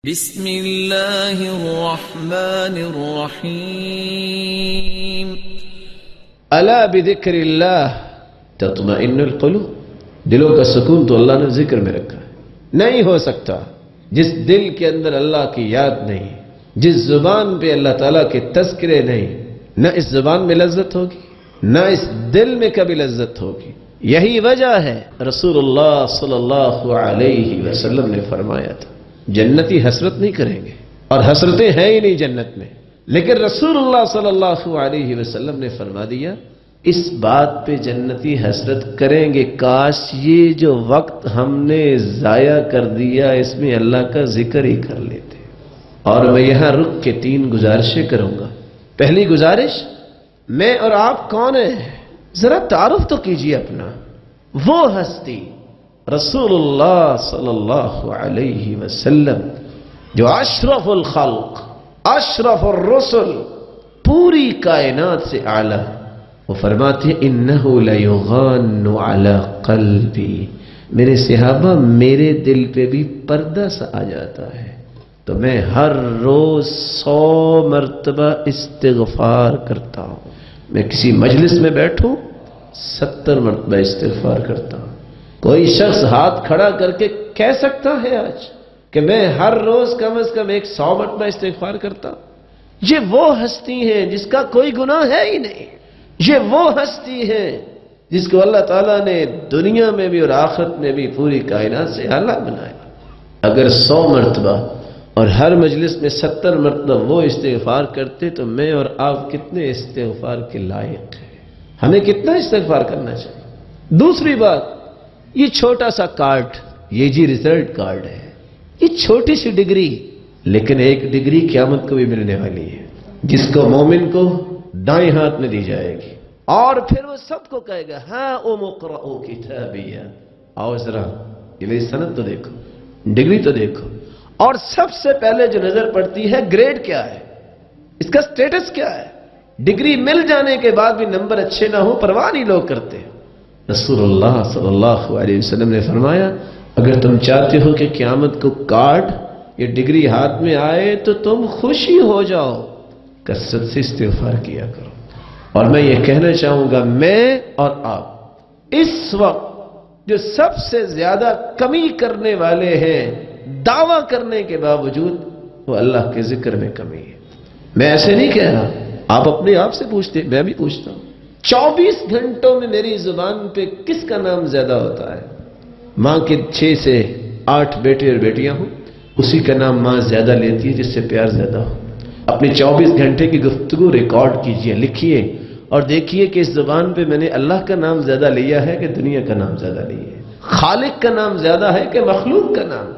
بسم اللہ الرحمن الرحیم الا بذکر اللہ تطمئن القلوب، دلوں کا سکون تو اللہ نے ذکر میں رکھا ہے۔ نہیں ہو سکتا جس دل کے اندر اللہ کی یاد نہیں، جس زبان پہ اللہ تعالیٰ کے تذکرے نہیں، نہ اس زبان میں لذت ہوگی نہ اس دل میں کبھی لذت ہوگی۔ یہی وجہ ہے رسول اللہ صلی اللہ علیہ وسلم نے فرمایا تھا جنتی حسرت نہیں کریں گے، اور حسرتیں ہیں ہی نہیں جنت میں، لیکن رسول اللہ صلی اللہ علیہ وسلم نے فرما دیا اس بات پہ جنتی حسرت کریں گے کاش یہ جو وقت ہم نے ضائع کر دیا اس میں اللہ کا ذکر ہی کر لیتے۔ اور میں یہاں رک کے 3 گزارشیں کروں گا۔ پہلی گزارش، میں اور آپ کون ہیں؟ ذرا تعارف تو کیجئے اپنا۔ وہ ہستی رسول اللہ صلی اللہ علیہ وسلم جو اشرف الخلق، اشرف الرسل، پوری کائنات سے اعلیٰ، وہ فرماتے ہیں انہ لیغان علی قلبی، میرے صحابہ میرے دل پہ بھی پردہ سا آ جاتا ہے تو میں ہر روز 100 مرتبہ استغفار کرتا ہوں۔ میں کسی مجلس میں بیٹھوں 70 مرتبہ استغفار کرتا ہوں۔ کوئی شخص ہاتھ کھڑا کر کے کہہ سکتا ہے آج کہ میں ہر روز کم از کم 100 مرتبہ استغفار کرتا ہوں؟ یہ وہ ہستی ہے جس کا کوئی گناہ ہے ہی نہیں، یہ وہ ہستی ہے جس کو اللہ تعالیٰ نے دنیا میں بھی اور آخرت میں بھی پوری کائنات سے اعلیٰ بنایا۔ اگر 100 مرتبہ اور ہر مجلس میں 70 مرتبہ وہ استغفار کرتے تو میں اور آپ کتنے استغفار کے لائق ہیں؟ ہمیں کتنا استغفار کرنا چاہیے؟ دوسری بات، یہ چھوٹا سا کارڈ، یہ جی ریزلٹ کارڈ ہے، یہ چھوٹی سی ڈگری، لیکن ایک ڈگری قیامت کو بھی ملنے والی ہے جس کو مومن کو دائیں ہاتھ میں دی جائے گی، اور پھر وہ سب کو کہے گا ہاں ام اقرؤ کتابیہ، آؤ ذرا یہ میری سند تو دیکھو، ڈگری تو دیکھو۔ اور سب سے پہلے جو نظر پڑتی ہے گریڈ کیا ہے، اس کا سٹیٹس کیا ہے۔ ڈگری مل جانے کے بعد بھی نمبر اچھے نہ ہو پرواہ نہیں لوگ کرتے۔ رسول اللہ صلی اللہ علیہ وسلم نے فرمایا اگر تم چاہتے ہو کہ قیامت کو کارڈ یہ ڈگری ہاتھ میں آئے تو تم خوشی ہو جاؤ، کثرت سے استغفار کیا کرو۔ اور میں یہ کہنا چاہوں گا میں اور آپ اس وقت جو سب سے زیادہ کمی کرنے والے ہیں دعویٰ کرنے کے باوجود، وہ اللہ کے ذکر میں کمی ہے۔ میں ایسے نہیں کہہ رہا، آپ اپنے آپ سے پوچھتے، میں بھی پوچھتا ہوں 24 گھنٹوں میں میری زبان پہ کس کا نام زیادہ ہوتا ہے؟ ماں کے 6 سے 8 بیٹے اور بیٹیاں ہوں، اسی کا نام ماں زیادہ لیتی ہے جس سے پیار زیادہ ہو۔ اپنی 24 گھنٹے کی گفتگو ریکارڈ کیجئے، لکھیے اور دیکھیے کہ اس زبان پہ میں نے اللہ کا نام زیادہ لیا ہے کہ دنیا کا نام زیادہ لیا ہے، خالق کا نام زیادہ ہے کہ مخلوق کا نام۔